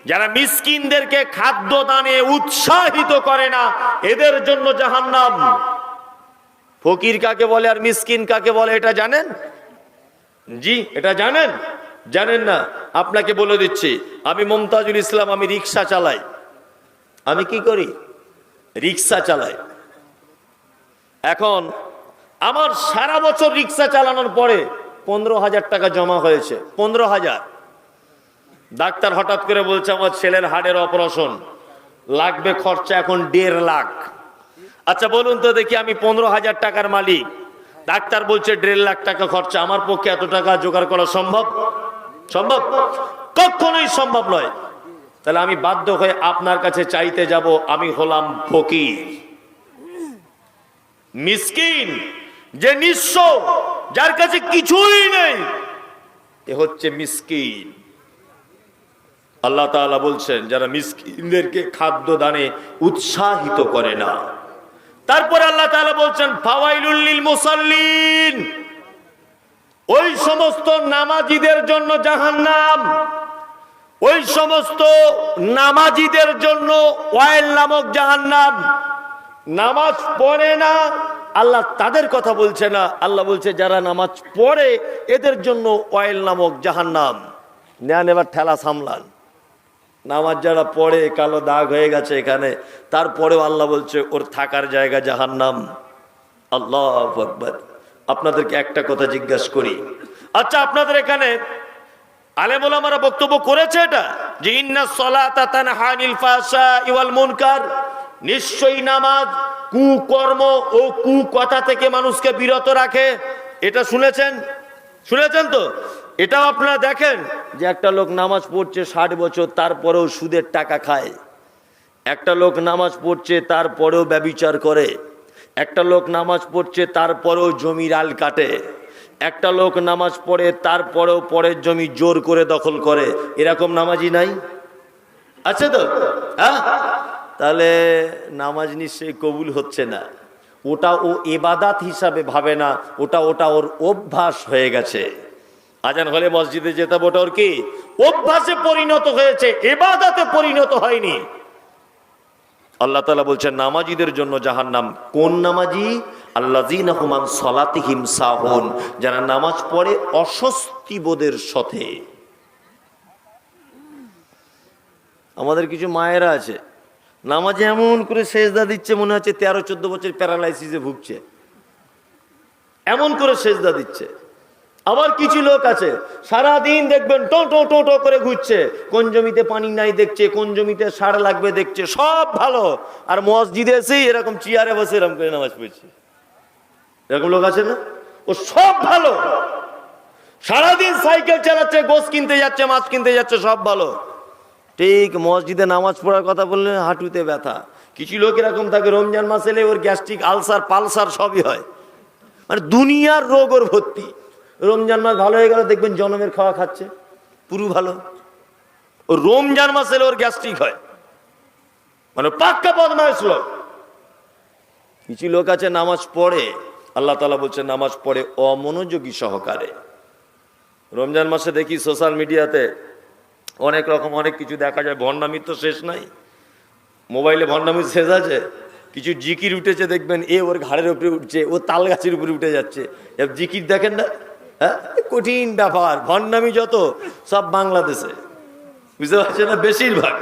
যারা মিসকিনদেরকে খাদ্য দানে উৎসাহিত করে না, এদের জন্য জাহান্নাম। ফকির কাকে বলে আর মিসকিন কাকে বলে এটা জানেন? জি, এটা জানেন? জানেন না? আপনাকে বলে দিচ্ছি। আমি মমতাজুল ইসলাম, আমি রিক্সা চালাই। আমি কি করি? রিক্সা চালাই। এখন আমার সারা বছর রিক্সা চালানোর পরে 15,000 টাকা জমা হয়েছে। 15,000। ডাক্তার হঠাৎ করে বলছে আমার ছেলের হাড়ের অপারেশন লাগবে, খরচা এখন 1.5 লাখ। আচ্ছা বলুন তো দেখি, আমি 15,000 টাকার মালিক, ডাক্তার বলছে 1.5 লাখ টাকা খরচা, আমার পক্ষে এত টাকা জোগাড় করা সম্ভব? সম্ভব? কখনোই সম্ভব নয়। তাহলে আমি বাধ্য হয়ে আপনার কাছে চাইতে যাব। আমি হলাম ফকির, মিসকিন, যে নিঃস্ব, যার কাছে কিছুই নেই, এ হচ্ছে মিসকিন। আল্লাহ তাআলা বলছেন যারা মিসকিনদেরকে খাদ্য দানে উৎসাহিত করে না। তারপরে আল্লাহ তাআলা বলছেন ফাওয়াইলুল লিল মুসাল্লিন, ওই সমস্ত নামাজীদের জন্য জাহান্নাম। ওই সমস্ত নামাজীদের জন্য ওয়াইল নামক জাহান্নাম। নামাজ পড়ে না, আল্লাহ তাদের কথা বলছে না, আল্লাহ বলছে যারা নামাজ পড়ে এদের জন্য ওয়াইল নামক জাহান্নাম। নেন এবার ঠেলা সামলান। নামাজ যারা পড়ে কালো দাগ হয়ে গেছে এখানে, তারপরেও আল্লাহ বলছে ওর থাকার জায়গা জাহান্নাম। আল্লাহু আকবার। আপনাদেরকে একটা কথা জিজ্ঞাসা করি, আচ্ছা আপনাদের এখানে আলেম ওলামারা বক্তব্য করেছে এটা যে ইন্নাস সালাতা তানহা আনিল ফাহশাই ওয়াল মুনকার, নিশ্চয়ই নামাজ কুকর্ম ও কুকথা থেকে মানুষকে বিরত রাখে। এটা শুনেছেন? শুনেছেন তো? এটাও আপনারা দেখেন যে একটা লোক নামাজ পড়ছে 60 বছর, তারপরেও সুদের টাকা খায়। একটা লোক নামাজ পড়ছে তারপরেও ব্যভিচার করে। একটা লোক নামাজ পড়ছে তারপরেও জমির আল কাটে। একটা লোক নামাজ পড়ে তারপরেও পরের জমি জোর করে দখল করে। এরকম নামাজি নাই? আছে তো? হ্যাঁ, তাহলে নামাজ নিশ্চয়ই কবুল হচ্ছে না। ওটা ও ইবাদত হিসাবে ভাবে না, ওটা ওর অভ্যাস হয়ে গেছে। আজান হলে মসজিদে যেতে, ওটা ওর কি অভ্যাসে পরিণত হয়েছে, ইবাদতে পরিণত হয়নি। আল্লাহ তাআলা বলছেন নামাজীদের জন্য জাহান্নাম। কোন নামাজি? আল্লাযীনা হুম আন সালাতিহিম সাহুন, যারা নামাজ পড়ে অস্বস্তি বোধের সাথে। আমাদের কিছু মায়েরা আছে নামাজে এমন করে সেজদা দিচ্ছে মনে হচ্ছে 13-14 বছর প্যারালাইসিসে ভুগছে, এমন করে সেজদা দিচ্ছে। আবার কিছু লোক আছে সারাদিন দেখবেন টো টো টো টো করে ঘুরছে, কোন জমিতে পানি নাই দেখছে, কোন জমিতে সার লাগবে দেখছে, সব ভালো। আর মসজিদে এসেই এরকম চেয়ারে বসে এরকম করে নামাজ পড়ছে। এরকম লোক আছে না? ও সব ভালো, সারাদিন সাইকেল চালাচ্ছে, গোশ কিনতে যাচ্ছে, মাছ কিনতে যাচ্ছে, সব ভালো। ঠিক মসজিদে নামাজ পড়ার কথা বললে হাঁটুতে ব্যথা। কিছু লোক এরকম থাকে রমজান মাস এলে ওর গ্যাস্ট্রিক, আলসার, পালসার সবই হয়, মানে দুনিয়ার রোগ ওর ভর্তি। রমজান মাস ভালো হয়ে গেল দেখবেন জনমের খাওয়া খাচ্ছে, পুরো ভালো। ও রমজান মাস এলে ওর গ্যাস্ট্রিক হয়, মানে পাক্কা বদমাইশ লোক। কিছু লোক আছে নামাজ পড়ে, আল্লাহ তাআলা বলছেন নামাজ পড়ে অমনোযোগী সহকারে। রমজান মাসে দেখি সোশ্যাল মিডিয়াতে অনেক রকম অনেক কিছু দেখা যায়, ভণ্ডামির তো শেষ নাই। মোবাইলে ভণ্ডামির শেষ আছে। কিছু জিকির উঠেছে দেখবেন, এ ওর ঘাড়ের উপরে উঠছে, ও তাল গাছের উপরে উঠে যাচ্ছে। জিকির দেখেন না? হ্যাঁ, কঠিন ব্যাপার। ভণ্ডামি যত সব বাংলাদেশে, বুঝতে পারছেন না? বেশিরভাগ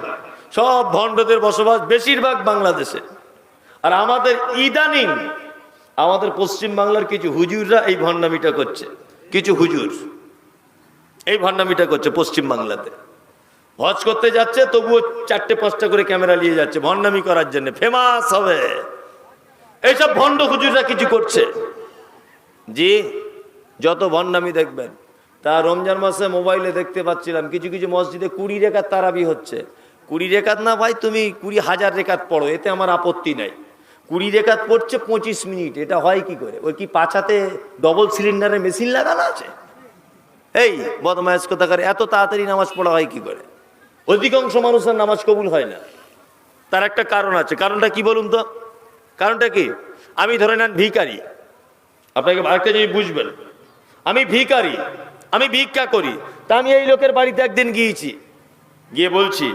সব ভণ্ডদের বসবাস বেশিরভাগ বাংলাদেশে। আর আমাদের ইদানিং আমাদের পশ্চিম বাংলার কিছু হুজুররা এই ভণ্ডামিটা করছে। কিছু হুজুর এই ভণ্ডামিটা করছে পশ্চিম বাংলাতে। হজ করতে যাচ্ছে তবুও 4-5টা করে ক্যামেরা নিয়ে যাচ্ছে ভণ্ডামি করার জন্য, ফেমাস হবে। এইসব ভণ্ড হুজুররা কিছু করছে। জি, যত ভণ্ডামি দেখবেন। তা রমজান মাসে মোবাইলে দেখতে পাচ্ছিলাম কিছু কিছু মসজিদে 20 রেকাত তারাবি হচ্ছে। 20 রেকাত না ভাই, তুমি 20,000 রেকাত পড়ো, এতে আমার আপত্তি নাই। 20 রেকাত পড়ছে 25 মিনিট, এটা হয় কি করে? ওই কি পাছাতে ডবল সিলিন্ডারের মেশিন লাগানো আছে? এই বদমাইশ কোথাকার, এত তাড়াতাড়ি নামাজ পড়া হয় কি করে? অধিকাংশ মানুষের নামাজ কবুল হয় না। তার একটা কারণ আছে। কারণটা কি বলুন তো? কারণটা কি? আমি ধরে নেন ভিখারি, আপনাকে আরেকটা জিনিস বুঝবেন, আমি ভিখারি, আমি ভিক্ষা করি। তা আমি এই লোকের বাড়িতে একদিন গিয়েছি, গিয়ে বলছি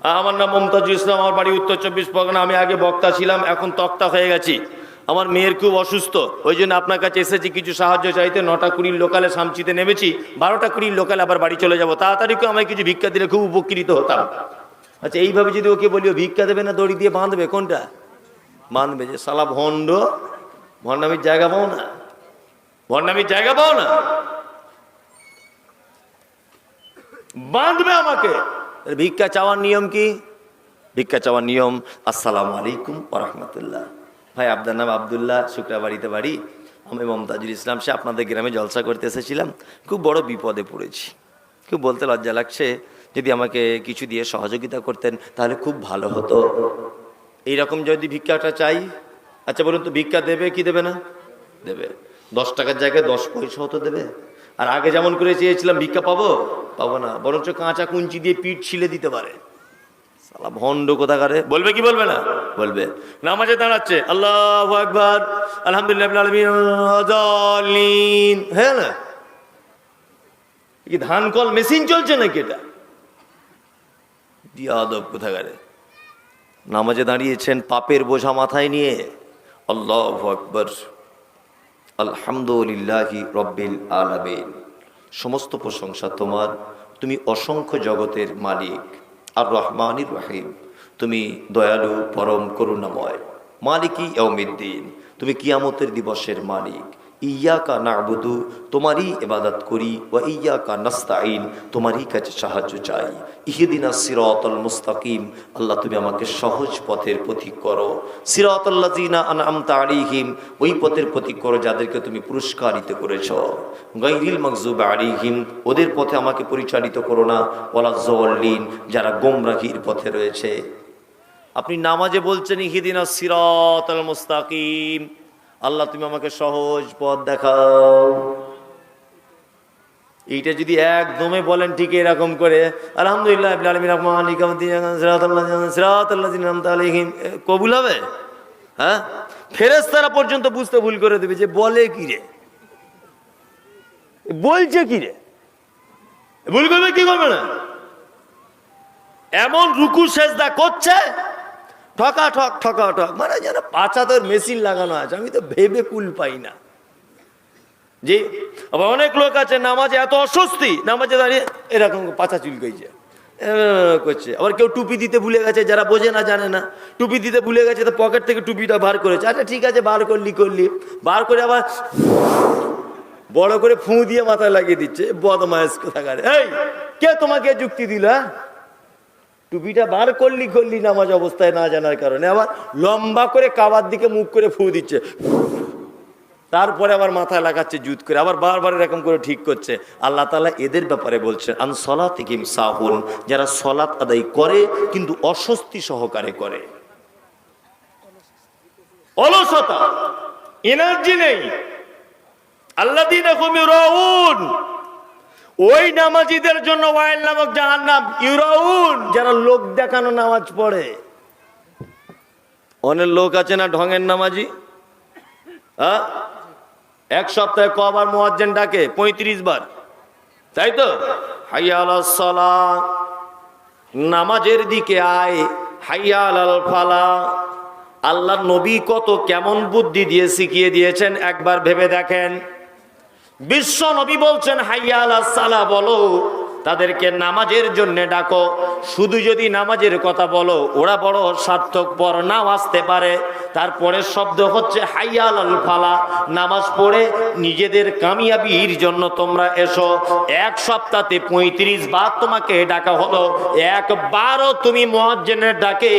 আমার নাম মমতাজুল ইসলাম, আমার বাড়ি উত্তর 24 পরগনা। আমি আগে বক্তা ছিলাম, এখন তক্তা হয়ে গেছি। আমার মেয়ের খুব অসুস্থ, ওই জন্য আপনার কাছে এসেছি কিছু সাহায্য চাইতে। 9টা 20 লোকালে সামচিতে নেমেছি, 12টা 20 লোকালে আবার বাড়ি চলে যাব। তাড়াতাড়ি করে আমায় কিছু ভিক্ষা দিলে খুব উপকৃত হতাম। আচ্ছা, এইভাবে যদি ওকে বলি, ও ভিক্ষা দেবে না দড়ি দিয়ে বাঁধবে? কোনটা বাঁধবে? যে শালা ভণ্ড, ভণ্ডামির জায়গা পাও না, ভণ্ডামির জায়গা পাও না, বাঁধবে আমাকে। ভিক্ষা চাওয়ার নিয়ম কি? ভিক্ষা চাওয়ার নিয়ম, আসসালামু আলাইকুম ওয়া রাহমাতুল্লাহ। ভাই আপনার নাম আব্দুল্লাহ, শুক্রাবাড়িতে বাড়ি, আমি মমতাজুল ইসলাম, সে আপনাদের গ্রামে জলসা করতে এসেছিলাম। খুব বড় বিপদে পড়েছি, খুব বলতে লজ্জা লাগছে, যদি আমাকে কিছু দিয়ে সহযোগিতা করতেন তাহলে খুব ভালো হতো। এইরকম যদি ভিক্ষাটা চাই, আচ্ছা বলুন তো, ভিক্ষা দেবে কি দেবে না? দেবে। 10 টাকার জায়গায় 10 পয়সাও তো দেবে। আর আগে যেমন করে চেয়েছিলাম ভিক্ষা পাবো, পাবো না, বরঞ্চ কাঁচা কুঞ্চি দিয়ে পিঠ ছিলে দিতে পারে। সালা ভণ্ড কোথাকারে। বলবে কি বলবে না? বলবে। নামাজে দাঁড়াচ্ছে, আল্লাহু আকবার, আলহামদুলিল্লাহ রাব্বিল আলামিন, হ্যাঁ না, কি ধান কল মেশিন চলছে নাকি এটা? বিয়াদব কোথাকারে। নামাজে দাঁড়িয়েছেন পাপের বোঝা মাথায় নিয়ে, আল্লাহু আকবার, আলহামদুলিল্লাহি রাব্বিল আলামিন, সমস্ত প্রশংসা তোমার, তুমি অসংখ্য জগতের মালিক, আর রহমানির রহিম, তুমি দয়ালু পরম করুণাময়, মালিকি ইয়াউমিদ্দিন, তুমি কিয়ামতের দিবসের মালিক, ইয়াকা না'বুদু, তোমারই ইবাদত করি, ওয়া ইয়াকা নাস্তাঈন, তোমারই কাছে সাহায্য চাই, ইহদিনাস সিরাতাল মুস্তাকিম, আল্লাহ তুমি আমাকে সহজ পথের পথিক করো, সিরাতাল্লাযিনা আনআমতা আলাইহিম, ওই পথের পথিক করো যাদেরকে তুমি পুরস্কারিত করেছো, গায়রিল মাগযুবি আলাইহিম, ওদের পথে আমাকে পরিচালিত করো না, ওয়ালাজ যাল্লিন, যারা গোমরাহির পথে রয়েছে। আপনি নামাজে বলছেন ইহদিনাস সিরাতাল মুস্তাকিম, আল্লাহ তুমি আমাকে সহজ পথ দেখাও। এইটা যদি একদমে বলেন ঠিক এরকম করে, আলহামদুলিল্লাহ রাব্বিল আলামিন মালিকি ইয়াউমিদ্দিন সিরাতাল্লাযিনা আন'আমতা আলাইহিম, কবুল হবে? হ্যাঁ, ফেরেশতারা পর্যন্ত বুঝতে ভুল করে দেবে যে বলে কি রে, বলছে কি রে, ভুল করবে কি করবে না? এমন রুকু সেজদা করছে, ঠকা ঠক ঠকা ঠক, মানে যেন 75 মেশিন লাগানো আছে। আমি তো ভেবে কুল পাই না। যে আবার অনেক লোক আছে নামাজে এত অস্বস্তি, নামাজে দাঁড়িয়ে এরকম পাছা চুলকাইছে করছে। আবার কেউ টুপি দিতে ভুলে গেছে, যারা বোঝে না জানে না, টুপি দিতে ভুলে গেছে, তো পকেট থেকে টুপিটা বার করেছে। আচ্ছা ঠিক আছে, বার করলি, বার করে আবার বড় করে ফু দিয়ে মাথায় লাগিয়ে দিচ্ছে। বদমাইশ কোথাকারে। এই, কে তোমাকে যুক্তি দিল? টুপিটা বার করলি নামাজ অবস্থায় না জানার কারণে, আবার লম্বা করে কাবার দিকে মুখ করে ফু দিচ্ছে, তারপরে আবার মাথায় লাগাচ্ছে জুত করে, আবার বারবার এরকম করে ঠিক করছে। আল্লাহ তাআলা এদের ব্যাপারে বলছেন আন সলাতিহিম সাহুন, যারা সলাত আদায় করে কিন্তু অস্বস্তি সহকারে করে, অলসতা, এনার্জি নেই। আল্লাযীনা হুম ইউরাউন, ওই নামাজীদের জন্য ওয়াইল নামক জাহান্নাম। ইউরাউন, যারা লোক দেখানো নামাজ পড়ে। অনেক লোক আছে না ঢঙের নামাজি, হ্যাঁ, এক সপ্তাহে কবার মুয়াজ্জিন ডাকে? 35 বার, তাই তো? হাইয়া আলাস সালাহ, নামাজের দিকে আয়, হাইয়া আলাল ফালাহ। আল্লাহর নবী কত কেমন বুদ্ধি দিয়ে শিখিয়ে দিয়েছেন, একবার ভেবে দেখেন। বিশ্ব নবী বলছেন হাইয়া আলাস সালাহ বলো, তাদেরকে নামাজের জন্য ডাকো। শুধু যদি নামাজের কথা বলো, ওরা বড় স্বার্থপর নাও আসতে পারে। তারপরে শব্দ হচ্ছে হাইয়া আলাল ফালাহ, নামাজ পড়ে নিজেদের কামিয়াবির জন্য তোমরা এসো। এক সপ্তাহে 35 বার তোমাকে ডাকা হলো, একবারও তুমি মুয়াজ্জিনের ডাকে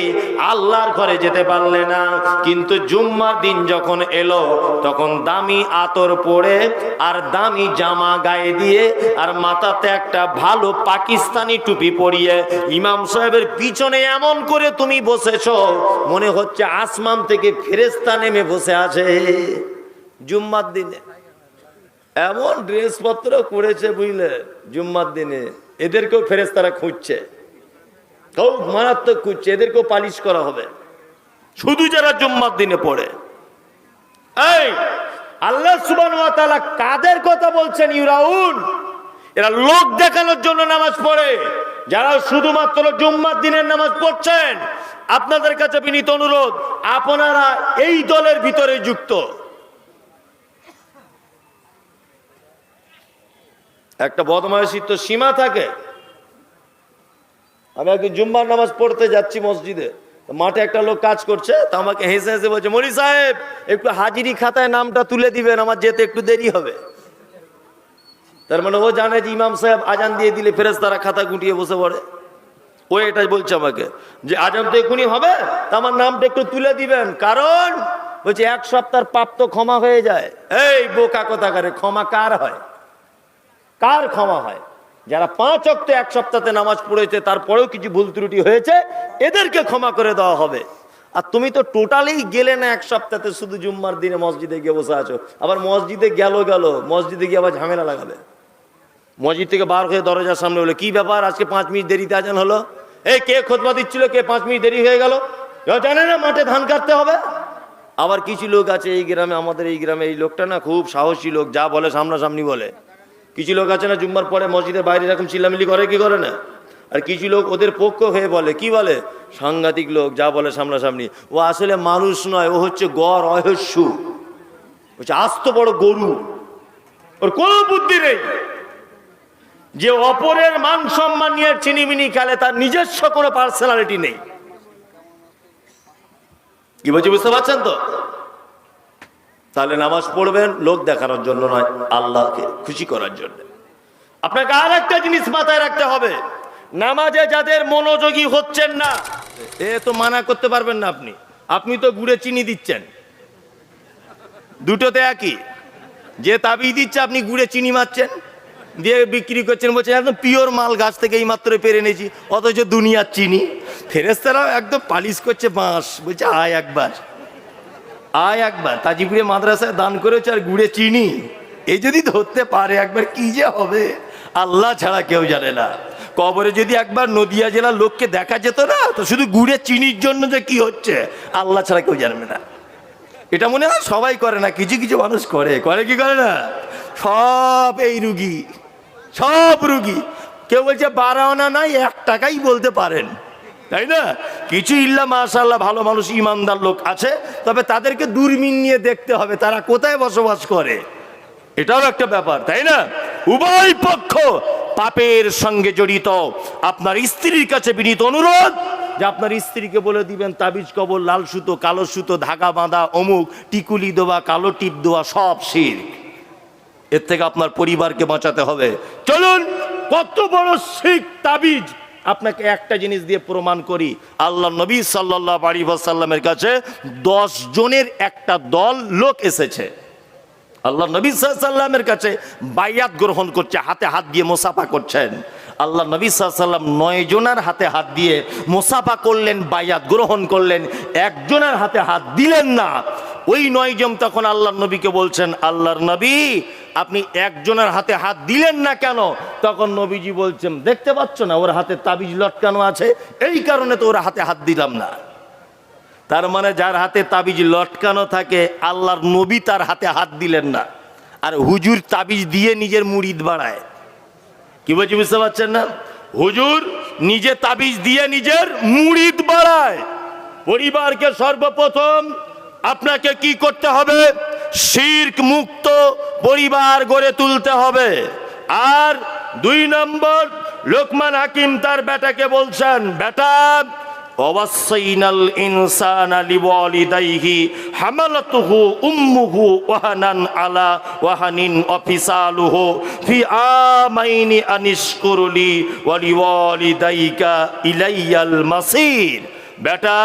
আল্লাহর ঘরে যেতে পারলে না। কিন্তু জুম্মার দিন যখন এলো, তখন দামি আতর পরে আর দামি জামা গায়ে দিয়ে আর মাথাতে একটা ভালো পাকিস্তানি টুপি পরিয়ে ইমাম সাহেবের পিছনে এমন করে তুমি বসেছো, মনে হচ্ছে আসমান থেকে ফেরেশতা নেমে বসে আছে। জুম্মার দিনে এমন ড্রেসপত্র করেছে, বুঝলে, জুম্মার দিনে এদেরকেও ফেরেশতারা খুঁজছে, খুব মারাত্মক খুঁজছে, এদেরকেও পালিশ করা হবে, শুধু যারা জুম্মার দিনে পড়ে। এই আল্লাহ সুবহানাহু ওয়া তাআলা কাদের কথা বলছেন? ইউরাউন, এরা লোক দেখানোর জন্য নামাজ পড়ে। যারা শুধুমাত্র জুম্মার দিনের নামাজ পড়ছেন, আপনাদের কাছে বিনীত অনুরোধ, আপনারা এই দলের ভিতরে যুক্ত। একটা বদমাইশির তো সীমা থাকে। আমি একদিন জুম্মার নামাজ পড়তে যাচ্ছি মসজিদে, মাঠে একটা লোক কাজ করছে, তো আমাকে হেসে হেসে বলছে, মনি সাহেব একটু হাজিরি খাতায় নামটা তুলে দিবেন, আমার যেতে একটু দেরি হবে। তার মানে ও জানে যে ইমাম সাহেব আজান দিয়ে দিলে ফেরেশতারা খাতা গুটিয়ে বসে পড়ে। ও এটাই বলছে আমাকে যে আজান তো এখনই হবে, তা আমার নামটা একটু তুলে দিবেন, কারণ বলছে 1 সপ্তাহের পাপ তো ক্ষমা হয়ে যায়। এই বোকা কোথাকারে, ক্ষমা কার হয়? কার ক্ষমা হয়? যারা 5 ওয়াক্ত 1 সপ্তাহে নামাজ পড়েছে, তারপরেও কিছু ভুল ত্রুটি হয়েছে, এদেরকে ক্ষমা করে দেওয়া হবে। আর তুমি তো টোটালি গেলে না 1 সপ্তাহে, শুধু জুম্মার দিনে মসজিদে গিয়ে বসে আছো। আবার মসজিদে গেল মসজিদে গিয়ে আবার ঝামেলা লাগাবে। মসজিদ থেকে বার হয়ে দরজার সামনে বলে, কি ব্যাপার আজকে 5 মিনিট দেরিতে আজান হলো? এই কে খুতবা দিচ্ছিল, কে 5 মিনিট দেরি হয়ে গেল? জানে না মাঠে ধান কাটতে হবে। আবার কিছু লোক আছে এই গ্রামে, আমাদের এই গ্রামে এই লোকটা না খুব সাহসী লোক, যা বলে সামনাসামনি বলে। কিছু লোক আছে না জুম্মার পরে মসজিদের বাইরে এরকম চিল্লামিল্লি করে, কি করে না? আর কিছু লোক ওদের পক্ষ হয়ে বলে, কি বলে, সাংঘাতিক লোক, যা বলে সামনাসামনি। ও আসলে মানুষ নয়, ও হচ্ছে গড় অহস্যু, হচ্ছে আস্ত বড় গরু। ওর কোনো বুদ্ধি নেই। যে অপরের মান সম্মান নিয়ে চিনিমিনি খেলে, তার নিজস্ব কোনো পার্সোনালিটি নেই। কি বলছি বুঝতে পারছেন তো? তাহলে নামাজ পড়বেন লোক দেখানোর জন্য নয়, আল্লাহকে খুশি করার জন্য। আপনাকে আর একটা জিনিস মাথায় রাখতে হবে, নামাজে যাদের মনোযোগী হচ্ছেন না, এ তো মানা করতে পারবেন না। আপনি তো গুড়ে চিনি দিচ্ছেন, দুটোতে একই। যে তাবিজ দিচ্ছে আপনি গুড়ে চিনি মারছেন, দিয়ে বিক্রি করছেন, বলছেন একদম পিওর মাল, গাছ থেকে এই মাত্র পেরে এনেছি, অথচ দুনিয়ার চিনি। ফেরেশতারাও একদম পালিশ করছে বাঁশ, বলছে আয় একবার, আয় একবার। তাজিপুরে মাদ্রাসায় দান করেছে আর গুড়ে চিনি, এই যদি ধরতে পারে একবার, কি যে হবে আল্লাহ ছাড়া কেউ জানে না। কবরে যদি একবার নদিয়া জেলার লোককে দেখা যেত না, তো শুধু গুড়ে চিনির জন্য যে কি হচ্ছে আল্লাহ ছাড়া কেউ জানবে না। এটা মনে হয় সবাই করে না, কিছু কিছু মানুষ করে, কি করে না? সব এই রুগী, সব রুগী। কেউ বলছে 12 আনা নাই, 1 টাকাই বলতে পারেন, তাই না? কিছু ইল্লা মাশাআল্লাহ ভালো মানুষ, ইমানদার লোক আছে, তবে তাদেরকে দূরবীন নিয়ে দেখতে হবে তারা কোথায় বসবাস করে। এটাও একটা ব্যাপার, তাই না? উভয় পক্ষ পাপের সঙ্গে জড়িত। আপনার স্ত্রীর কাছে বিনীত অনুরোধ যে আপনার স্ত্রীকে বলে দিবেন তাবিজ কবর, লাল সুতো, কালো সুতো, ধাগা বাঁধা, অমুক, টিকুলি দেওয়া, কালো টিপ দেওয়া, সব শিরক। এর থেকে আপনার পরিবারকে বাঁচাতে হবে। চলুন কত বড় শিরক তাবিজ, আপনাকে একটা জিনিস দিয়ে প্রমাণ করি। আল্লাহ নবী সাল্লাল্লাহু আলাইহি ওয়াসাল্লামের কাছে 10 জনের একটা দল লোক এসেছে। আল্লাহ নবী সাল্লাল্লাহু আলাইহি ওয়াসাল্লামের কাছে বাইয়াত গ্রহণ করছে, হাতে হাত দিয়ে মুসাফা করছেন। আল্লাহ নবী সাল্লাল্লাহু আলাইহি ওয়াসাল্লাম 9 জনের হাতে হাত দিয়ে মুসাফা করলেন, বাইয়াত গ্রহণ করলেন, একজনের হাতে হাত দিলেন না। ওই 9 জন তখন আল্লাহ নবীকে বলছেন, আল্লাহর নবী আপনি একজনের হাতে হাত দিলেন না কেন? তখন নবীজি বলছেন, দেখতে পাচ্ছ না ওর হাতে তাবিজ লটকানো আছে, এই কারণে তো ওর হাতে হাত দিলাম না। তার মানে যার হাতে তাবিজ লটকানো থাকে, আল্লাহর নবী তার হাতে হাত দিলেন না। আর হুজুর তাবিজ দিয়ে নিজের মুরিদ বাড়ায়। কি বলছি বুঝতে পারছেন না? হুজুর নিজে তাবিজ দিয়ে নিজের মুরিদ বাড়ায়। পরিবারকে সর্বপ্রথম আপনাকে কি করতে হবে? শিরক মুক্ত পরিবার গড়ে তুলতে হবে। আর 2 নম্বর, লোকমান হাকিম তার বেটাকে বলছেন, বেটা ওয়াসাইনাল ইনসানা লিওয়ালিদাইহি হামালাতুহু উম্মুহু ওয়াহানান আলা ওয়াহানিন ওয়াফিসালুহু ফি আমাইনি আনিশকুরলি ওয়া লিওয়ালিদাইকা ইলাইয়াল মাসির। বেটা,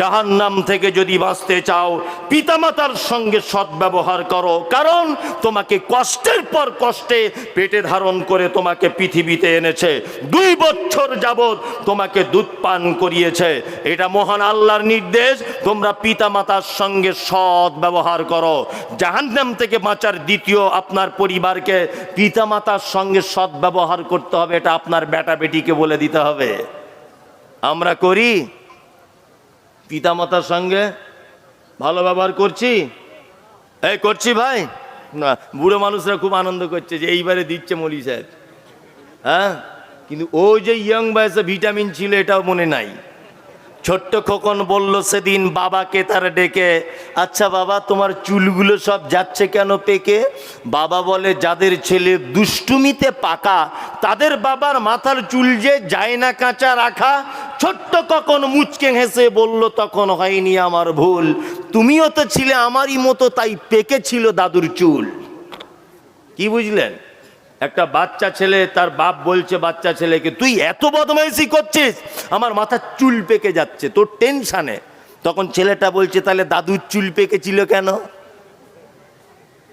জাহান্নাম থেকে যদি বাঁচতে চাও, পিতামাতার সঙ্গে সদ্ব্যবহার করো, কারণ তোমাকে কষ্টের পর কষ্টে পেটে ধারণ করে তোমাকে পৃথিবীতে এনেছে, 2 বছর যাবৎ তোমাকে দুধ পান করিয়েছে। এটা মহান আল্লাহর নির্দেশ, তোমরা পিতামাতার সঙ্গে সৎ ব্যবহার করো। জাহান্নাম থেকে বাঁচার দ্বিতীয় আপনার পরিবারকে পিতামাতার সঙ্গে সৎ ব্যবহার করতে হবে। এটা আপনার বেটা বেটিকে বলে দিতে হবে। আমরা করি? পিতামাতার সঙ্গে ভালো ব্যবহার করছি? এই করছি ভাই না? বুড়ো মানুষরা খুব আনন্দ করছে যে এইবারে দিচ্ছে মৌলী সাহেব। হ্যাঁ, কিন্তু ওই যে ইয়ং বয়সে ভিটামিন ছিল এটাও মনে নাই। ছোট্ট খোকন বলল সেদিন বাবাকে তারা ডেকে, আচ্ছা বাবা তোমার চুলগুলো সব যাচ্ছে কেন পেকে? বাবা বলে, যাদের ছেলে দুষ্টুমিতে পাকা তাদের বাবার মাথার চুল যে যায় না কাঁচা রাখা। ছোট্ট খোকন মুচকে হেসে বলল, তখন হয়নি আমার ভুল, তুমিও তো ছিলে আমারই মতো, তাই পেকে ছিল দাদুর চুল। কি বুঝলেন? একটা বাচ্চা ছেলে, তার বাপ বলছে বাচ্চা ছেলেকে, তুই এত বদমাইশি করছিস, আমার মাথার চুল পেকে যাচ্ছে, তোর টেনশানে। তখন ছেলেটা বলছে, তাহলে দাদুর চুল পেকেছিল কেন?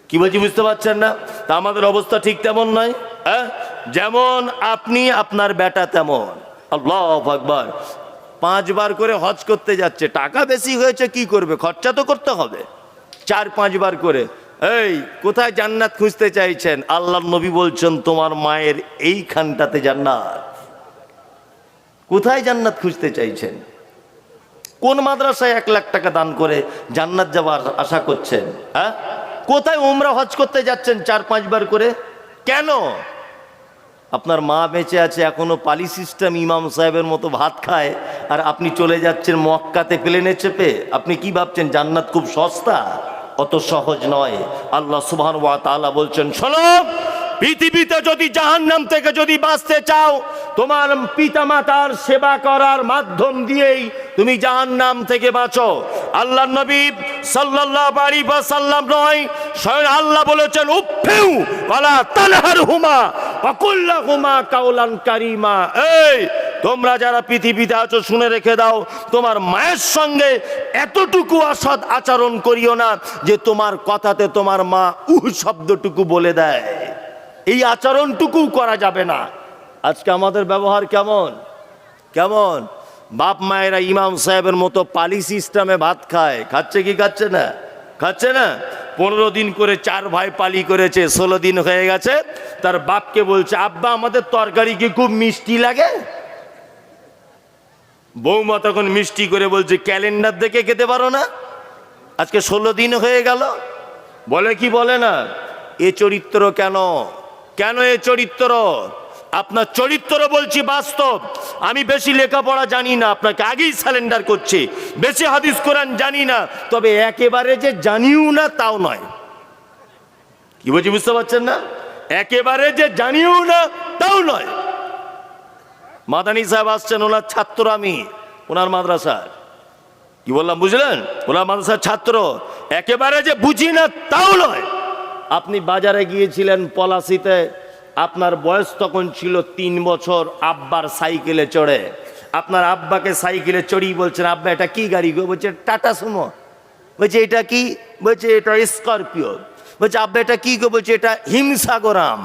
কি বলছি বুঝতে পারছেন না? তা আমাদের অবস্থা ঠিক তেমন নয়। হ্যাঁ, যেমন আপনি, আপনার বেটা তেমন। আল্লাহু আকবার। 5 বার করে হজ করতে যাচ্ছে, টাকা বেশি হয়েছে, কি করবে, খরচা তো করতে হবে। 4-5 বার করে। এই কোথায় জান্নাত খুঁজতে চাইছেন? আল্লাহর নবী বলছেন, তোমার মায়ের এইখানটাতে জান্নাত। কোথায় জান্নাত খুঁজতে চাইছেন? কোন মাদ্রাসায় 1 লাখ টাকা দান করে জান্নাত যাওয়ার আশা করছেন? হ্যাঁ, কোথায় উমরা হজ করতে যাচ্ছেন 4-5 বার করে? কেন? আপনার মা বেঁচে আছে, এখনো পালি সিস্টেম ইমাম সাহেবের মতো ভাত খায়, আর আপনি চলে যাচ্ছেন মক্কাতে প্লেনে চেপে। আপনি কি ভাবছেন জান্নাত খুব সস্তা? অত সহজ নয়। আল্লাহ সুবহানাহু ওয়া তাআলা বলছেন, শোনো, পৃথিবীতে যদি জাহান্নাম থেকে যদি বাঁচতে চাও, তোমার পিতামাতার সেবা করার মাধ্যম দিয়েই তুমি জাহান্নাম থেকে বাঁচো। আল্লাহর নবী সাল্লাল্লাহু আলাইহি ওয়াসাল্লাম নয়, স্বয়ং আল্লাহ বলেছেন, উফিউ ওয়ালা তানহারহুমা ওয়া কুল লাহুমা কাওলান কারীমা। এই তোমরা যারা পৃথিবীতে আছো, শুনে রেখে দাও, তোমার মায়ের সঙ্গে এতটুকু অসৎ আচরণ করিও না যে তোমার কথাতে তোমার মা শব্দটুকু বলে দেয়। এই আচরণটুকু করা যাবে না। আজকে আমাদের ব্যবহার কেমন কেমন? বাপ মায়েরা ইমাম সাহেবের মতো পালি সিস্টেমে ভাত খায়। খাচ্ছে কি খাচ্ছে না? খাচ্ছে না। 15 দিন করে 4 ভাই পালি করেছে, 16 দিন হয়ে গেছে। তার বাপকে বলছে, আব্বা আমাদের তরকারি কি খুব মিষ্টি লাগে? বৌমা তখন মিষ্টি করে বলছে, ক্যালেন্ডার দেখে খেতে পারো না? আজকে 16 দিন হয়ে গেল। বলে কি বলে না, এ চরিত্র কেন? কেন এ চরিত্র? আপনার চরিত্র বলছি বাস্তব। আমি বেশি লেখাপড়া জানি না, আপনাকে আগেই স্যালেন্ডার করছি। বেশি হাদিস কোরআন জানি না, তবে একেবারে যে জানিও না তাও নয়। কি বলছি বুঝতে পারছেন না? একেবারে যে জানিও না তাও নয়। মাদানী সাহেব আসছেন, ওনার ছাত্র আমি, ওনার মাদ্রাসার। কি বললাম বুঝলেন? ওনার মাদ্রাসার ছাত্র। একেবারে যে বুঝি না তাও নয়। আপনি বাজারে গিয়েছিলেন পলাশিতে, আপনার বয়স তখন ছিল 3 বছর, আব্বার সাইকেলে চড়ে। আপনার আব্বাকে সাইকেলে চড়িয়ে বলছেন, আব্বা এটা কি গাড়ি গো? বলছে টাটা সুমো। বলছে এটা কি? বলছে এটা স্করপিও। বলছে আব্বা এটা কি গো? বলছে এটা হিমসাগরাম।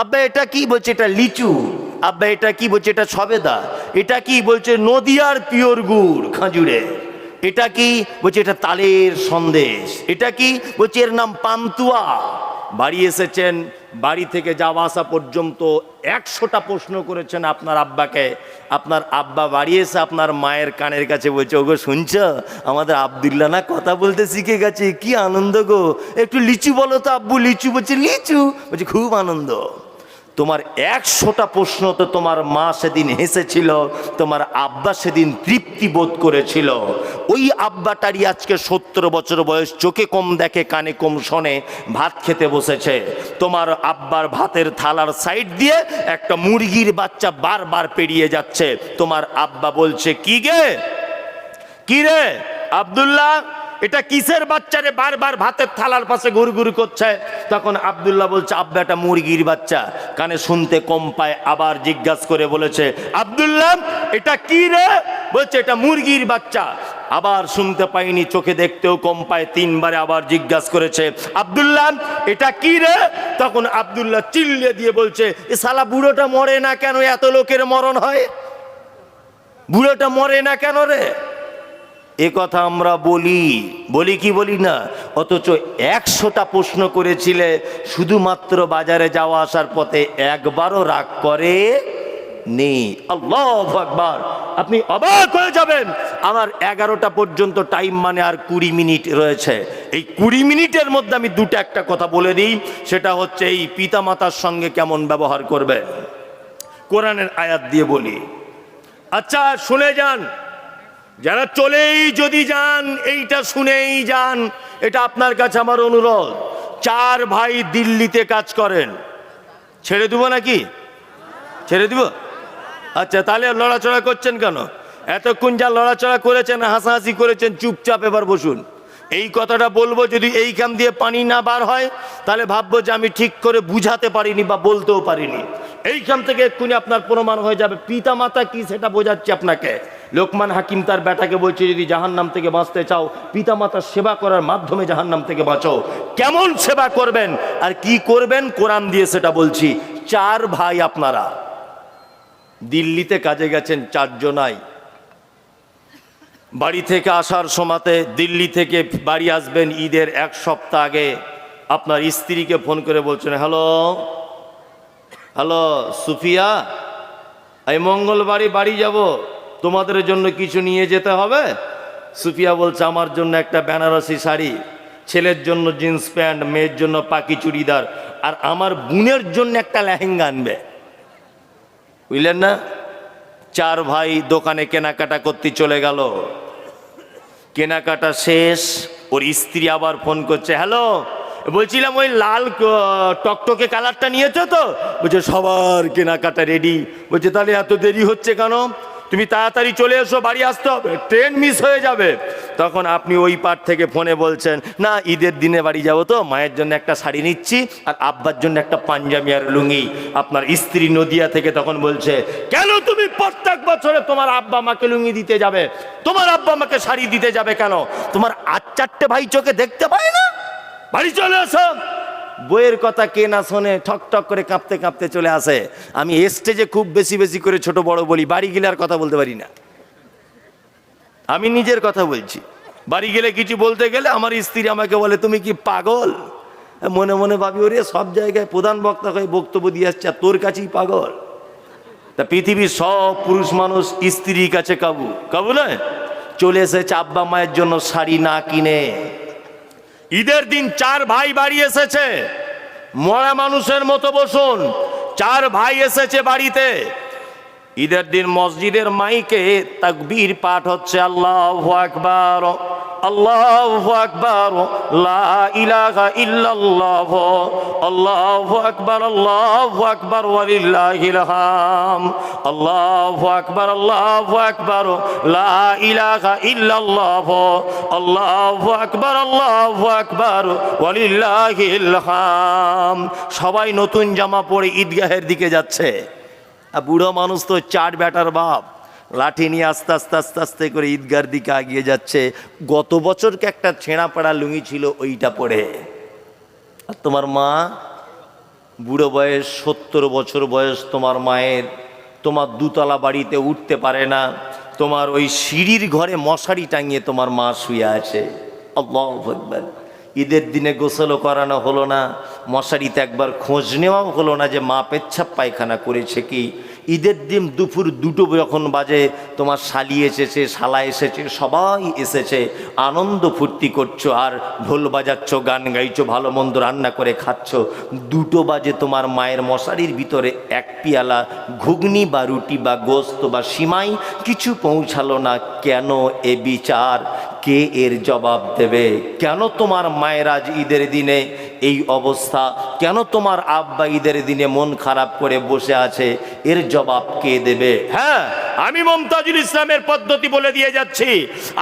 আব্বা এটা কি? বলছে এটা লিচু। আব্বা এটা কি? বলছে এটা সবেদা। এটা কি? বলছে নদিয়ার পিওর গুড় খাজুরে। এটা কি? বলছে এটা তালের সন্দেশ। এটা কি? বলছে এর নাম পান্তুয়া। বাড়ি এসেছেন, বাড়ি থেকে যাওয়া আসা পর্যন্ত 100টা প্রশ্ন করেছেন আপনার আব্বাকে। আপনার আব্বা বাড়ি এসে আপনার মায়ের কানের কাছে বলছে, ওগো শুনছ, আমাদের আব্দুল্লাহ না কথা বলতে শিখে গেছে, কি আনন্দ গো, একটু লিচু বলো তো আব্বু। লিচু। বলছে লিচু। বলছে খুব আনন্দ। তোমার 100টা প্রশ্ন তো তোমার মা সেদিন হেসেছিল, তোমার আব্বা সেদিন তৃপ্তি বোধ করেছিল। ওই আব্বাটারই আজকে 70 বছর বয়স, চোখে কম দেখে, কানে কম শোনে, ভাত খেতে বসেছে। তোমার আব্বার ভাতের থালার সাইড দিয়ে একটা মুরগির বাচ্চা বারবার পেরিয়ে যাচ্ছে। তোমার আব্বা বলছে, কি গে, কি রে আব্দুল্লাহ, এটা কিসের বাচ্চা রে, বারবার ভাতের থালার পাশে ঘুরঘুর করছে? তখন আব্দুল্লাহ বলছে, আব্বা এটা মুরগির বাচ্চা। কানে শুনতে কম পায়, আবার জিজ্ঞাসা করে বলেছে, আব্দুল্লাহ এটা কি রে? বলছে এটা মুরগির বাচ্চা। আবার শুনতে পাইনি, চোখে দেখতেও কম পায়, 3 বারে আবার জিজ্ঞাসা করেছে, আব্দুল্লাহ এটা কি রে? তখন আব্দুল্লাহ চিল্লে দিয়ে বলছে, এ শালা বুড়োটা মরে না কেন? এত লোকের মরণ হয়, বুড়োটা মরে না কেন রে? এ কথা আমরা বলি কি বলি না? অথচ 100টা প্রশ্ন করেছিলে, শুধুমাত্র বাজারে যাওয়া আসার পথে একবারও রাগ করে নেই। আল্লাহু আকবার। আপনি অবাক হয়ে যাবেন। আমার 11টা পর্যন্ত টাইম, মানে আর 20 মিনিট রয়েছে। এই 20 মিনিটের মধ্যে আমি একটা কথা বলে দিই, সেটা হচ্ছে এই পিতামাতার সঙ্গে কেমন ব্যবহার করবে। কোরআনের আয়াত দিয়ে বলি। আচ্ছা শুনে যান, যারা চলেই যদি যান এইটা শুনেই যান, এটা আপনার কাছে আমার অনুরোধ। 4 ভাই দিল্লিতে কাজ করেন, ছেড়ে দিব নাকি? ছেড়ে দিব? আচ্ছা তাহলে লড়াচড়া করছেন কেন? এতক্ষণ যা লড়াচড়া করেছেন, হাসাহাসি করেছেন, চুপচাপ এবার বসুন। এই কথাটা বলবো, যদি এইখান দিয়ে পানি না বার হয় তাহলে ভাববো যে আমি ঠিক করে বুঝাতে পারিনি বা বলতেও পারিনি। এইখান থেকে এক্ষুনি আপনার প্রমাণ হয়ে যাবে পিতা মাতা কি, সেটা বোঝাচ্ছি আপনাকে। লোকমান হাকিম তার বেটাকে বলছে, যদি জাহান্নাম থেকে বাঁচতে চাও পিতা মাতার সেবা করার মাধ্যমে জাহান্নাম থেকে বাঁচো। কেমন সেবা করবেন আর কি করবেন কোরআন দিয়ে সেটা বলছি। 4 ভাই আপনারা দিল্লিতে কাজে গেছেন, 4 জনাই। বাড়ি থেকে আসার সময়তে দিল্লি থেকে বাড়ি আসবেন ঈদের 1 সপ্তাহ আগে, আপনার স্ত্রীকে ফোন করে বলছেন, হ্যালো হ্যালো সুফিয়া, আমি মঙ্গলবারই বাড়ি যাব, তোমাদের জন্য কিছু নিয়ে যেতে হবে। সুফিয়া বলছে, আমার জন্য একটা বেনারসি শাড়ি, ছেলের জন্য জিন্স প্যান্ট, মেয়ের জন্য পাকি চুড়িদার, আর আমার বোনের জন্য একটা লেহেঙ্গা আনবে। বুঝলেন না? 4 ভাই দোকানে কেনাকাটা করতে চলে গেল। কেনাকাটা শেষ, ওর স্ত্রী আবার ফোন করছে, হ্যালো বলছিলাম ওই লাল টকটকে কালারটা নিয়েছো তো? বলছে সবার কেনাকাটা রেডি। বলছে তাহলে এত দেরি হচ্ছে কেন? তুমি তাড়াতাড়ি চলে এসো, বাড়ি আসতে হবে, ট্রেন মিস হয়ে যাবে। তখন আপনি ওই পার থেকে ফোনে বলছেন, না ঈদের দিনে বাড়ি যাবো তো, মায়ের জন্য একটা শাড়ি নিচ্ছি আর আব্বার জন্য একটা পাঞ্জাবি আর লুঙ্গি। আপনার স্ত্রী নদিয়া থেকে তখন বলছে, কেন তুমি প্রত্যেক বছরে তোমার আব্বা মাকে লুঙ্গি দিতে যাবে, তোমার আব্বা মাকে শাড়ি দিতে যাবে কেন? তোমার 4টে ভাই চোখে দেখতে পায় না? বাড়ি চলে আসো। বইয়ের কথা কে না শোনে, ঠক ঠক করে কাঁপতে কাঁপতে চলে আসে। আমি স্টেজে খুব বেশি বেশি করে ছোট বড় বলি, বাড়ি গেলে আর কথা বলতে পারি না। আমি নিজের কথা বলছি। বাড়ি গেলে কিছু বলতে গেলে আমার স্ত্রী আমাকে বলে, তুমি কি পাগল? মনে মনে ভাবি, ওরে সব জায়গায় প্রধান বক্তা হয়ে বক্তব্য দিয়ে আসছে, আর তোর কাছেই পাগল? তা পৃথিবীর সব পুরুষ মানুষ স্ত্রীর কাছে কাবু, কাবু নয়। চলে এসেছে আব্বা মায়ের জন্য শাড়ি না কিনে। ঈদের দিন 4 ভাই বাড়ি এসেছে, মরা মানুষের মতো বসুন। 4 ভাই এসেছে বাড়িতে। ঈদের দিন মসজিদের মাইকে তাকবীর পাঠ হচ্ছে, আল্লাহু আকবার আল্লাহু আকবার লা ইলাহা ইল্লাল্লাহ আল্লাহু আকবার ওয়ালিল্লাহিল হামদ আল্লাহু আকবার লা ইলাহা ইল্লাল্লাহ আল্লাহু আকবার ওয়ালিল্লাহিল হামদ। সবাই নতুন জামা পরে ঈদগাহের দিকে যাচ্ছে। আর বুড়ো মানুষ তো 4 বেটার বাপ, লাঠি নিয়ে আস্তে আস্তে আস্তে আস্তে করে ঈদগার দিকে এগিয়ে যাচ্ছে। গত বছরকে একটা ছেঁড়া পাড়া লুঙ্গি ছিল, ওইটা পরে। আর তোমার মা বুড়ো বয়স, 70 বছর বয়স তোমার মায়ের, তোমার 2 তলা বাড়িতে উঠতে পারে না, তোমার ওই সিঁড়ির ঘরে মশারি টাঙিয়ে তোমার মা শুয়ে আছে। আল্লাহু আকবার। ঈদের দিনে গোসলও করানো হলো না, মশারিতে একবার খোঁজ নেওয়াও হলো না যে মা পেচ্ছাপ পায়খানা করেছে কি। ঈদের দিন দুপুর 2টো যখন বাজে, তোমার শালি এসেছে, শালা এসেছে, সবাই এসেছে, আনন্দ ফুর্তি করছো আর ঢোল বাজাচ্ছ, গান গাইছো, ভালো মন্দ রান্না করে খাচ্ছ। 2টো বাজে তোমার মায়ের মশারির ভিতরে 1 পেয়ালা ঘুগনি বা রুটি বা গোস্ত বা সিমাই কিছু পৌঁছালো না। কেন এ বিচার? কে এর জবাব দেবে? কেন তোমার মায়ের আজ ঈদের দিনে এই অবস্থা? কেন তোমার আব্বা ঈদের দিনে মন খারাপ করে বসে আছে? এর জবাব কে দেবে? হ্যাঁ, আমি মমতাজুল ইসলামের পদ্ধতি বলে দিয়ে যাচ্ছি।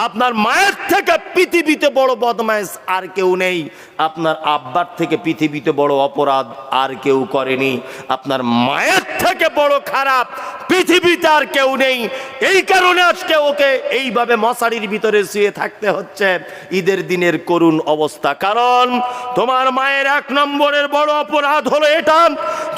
আপনার মায়ের থেকে পৃথিবীতে বড় বদমাইশ আর কেউ নেই, আপনার আব্বার থেকে পৃথিবীতে বড় অপরাধ আর কেউ করেনি, আপনার মায়ের থেকে বড় খারাপ পৃথিবীতে আর কেউ নেই। এই কারণে আজকে ওকে এইভাবে মশারির ভিতরে শুয়ে থাকতে হচ্ছে। ঈদের দিনের করুণ অবস্থা। কারণ তোমার মায়ের 1 নম্বরের বড় অপরাধ হলো এটা,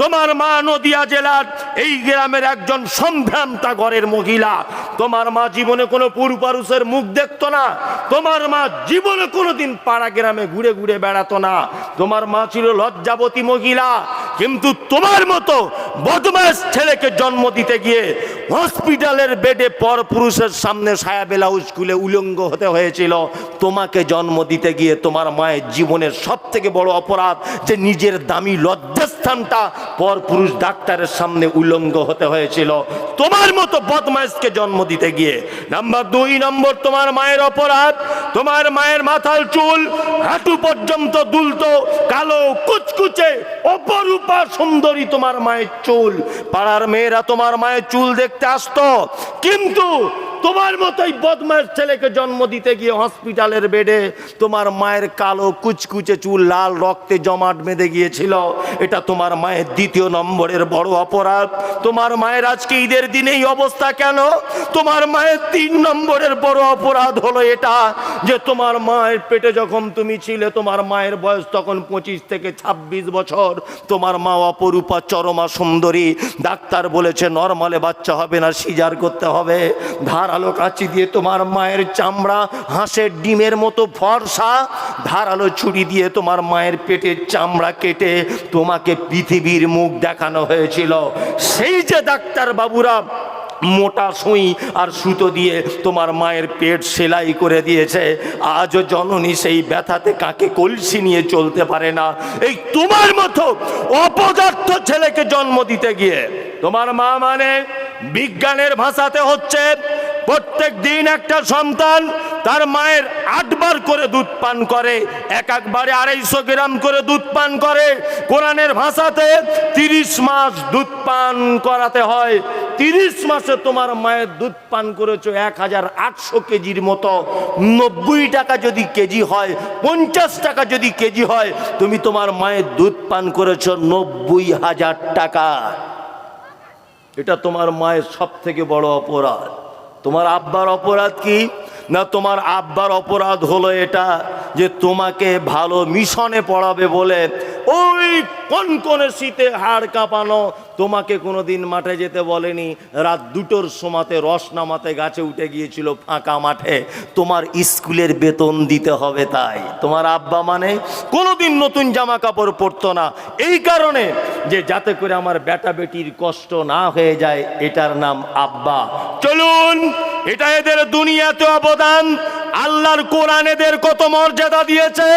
তোমার মা নদিয়া জেলার এই গ্রামের একজন সম্ভ্রান্তা ঘরের মহিলা। তোমার মা জীবনে কোনো পুরুষের মুখ দেখতো না, তোমার মা জীবনে কোনোদিন পাড়া গ্রামে ঘুরে ঘুরে বেড়াতো না, তোমার মা ছিল লজ্জাবতী মহিলা। কিন্তু তোমার মতো বদমাশ ছেলেকে জন্ম দিতে গিয়ে হসপিটালের বেডে পর পুরুষের সামনে সায়া ব্লাউজ খুলে উলঙ্গ হতে হয়েছিল। তোমাকে জন্ম দিতে গিয়ে তোমার মায়ের জীবনের সব থেকে বড় অপরাধ যে নিজের দামি লজ্জাস্থান স্থানটা পরপুরুষ ডাক্তারের সামনে উলঙ্গ হতে হয়েছিল তোমার মতো বদমাইশকে জন্ম দিতে গিয়ে। নাম্বার 2 নম্বর, তোমার মায়ের অপরাধ, তোমার মায়ের মাথার চুল হাঁটু পর্যন্ত দুলতো, কালো কুচকুচে অপরূপা সুন্দরী তোমার মায়ের চুল। পাড়ার মেয়েরা তোমার মায়ের চুল দেখতে আসতো, কিন্তু তোমার মতোই বদমাইশ ছেলেকে জন্ম দিতে গিয়ে হসপিটালের বেডে তোমার মায়ের কালো কুচকুচে চুল লাল রক্তে জমাট বেঁধে গিয়েছিল। এটা তোমার মায়ের 2 নম্বরের বড় অপরাধ। তোমার মায়ের আজকে ঈদের দিনে এই অবস্থা কেন? তোমার মায়ের 3 নম্বরের বড় অপরাধ হলো এটা যে তোমার মায়ের পেটে যখন তুমি ছিলে, তোমার মায়ের বয়স তখন 25 থেকে 26 বছর। তোমার মা অপরূপা চরমা সুন্দরী, ডাক্তার বলেছে নরমালে বাচ্চা হবে না, সিজার করতে হবে। ধারালো কাঁচি দিয়ে তোমার মায়ের চামড়া হাঁসের ডিমের মতো ফর্সা, ধারালো ছুরি দিয়ে তোমার মায়ের পেটের চামড়া কেটে তোমাকে পৃথিবীর মুখ দেখানো হয়েছিল। সেই যে ডাক্তার বাবুরা মোটা সুই আর সুতো দিয়ে তোমার মায়ের পেট সেলাই করে দিয়েছে, আজও জননী সেই ব্যথাতে কাকে কলসি নিয়ে চলতে পারে না। এই তোমার মতো অপদার্থ ছেলেকে জন্ম দিতে গিয়ে তোমার মা মানে বিজ্ঞানের ভাষাতে হচ্ছে প্রত্যেক দিন একটা সন্তান তার মায়ের 8 বার করে দুধ পান করে, একবারে 250 গ্রাম করে দুধ পান করে। কোরআনের ভাষাতে 30 মাস দুধ পান করাতে হয়। 30 মাসে তোমার মায়ের দুধ পান করেছো 1800 কেজির মতো। 90 টাকা যদি কেজি হয়, 50 টাকা যদি কেজি হয়, তুমি তোমার মায়ের দুধ পান করেছো 90,000 টাকা। এটা তোমার মায়ের সব থেকে বড় অপরাধ। তোমার আব্বার অপরাধ কি না? তোমার আব্বার অপরাধ হলো এটা যে তোমাকে ভালো মিশনে পড়াবে বলে ওই কনকনে শীতে হাড় কাঁপানো তোমাকে কোনোদিন মাঠে যেতে বলেনি। রাত 2টোর সময়তে রস নামাতে গাছে উঠে গিয়েছিল ফাঁকা মাঠে, তোমার স্কুলের বেতন দিতে হবে তাই। তোমার আব্বা মানে কোনোদিন নতুন জামা কাপড় পরতো না, এই কারণে যে যাতে করে আমার বেটা বেটির কষ্ট না হয়ে যায়, এটার নাম আব্বা। চলুন, এটা এদের দুনিয়াতে অবদান। আল্লাহর কোরআন এদের কত মর্যাদা দিয়েছে।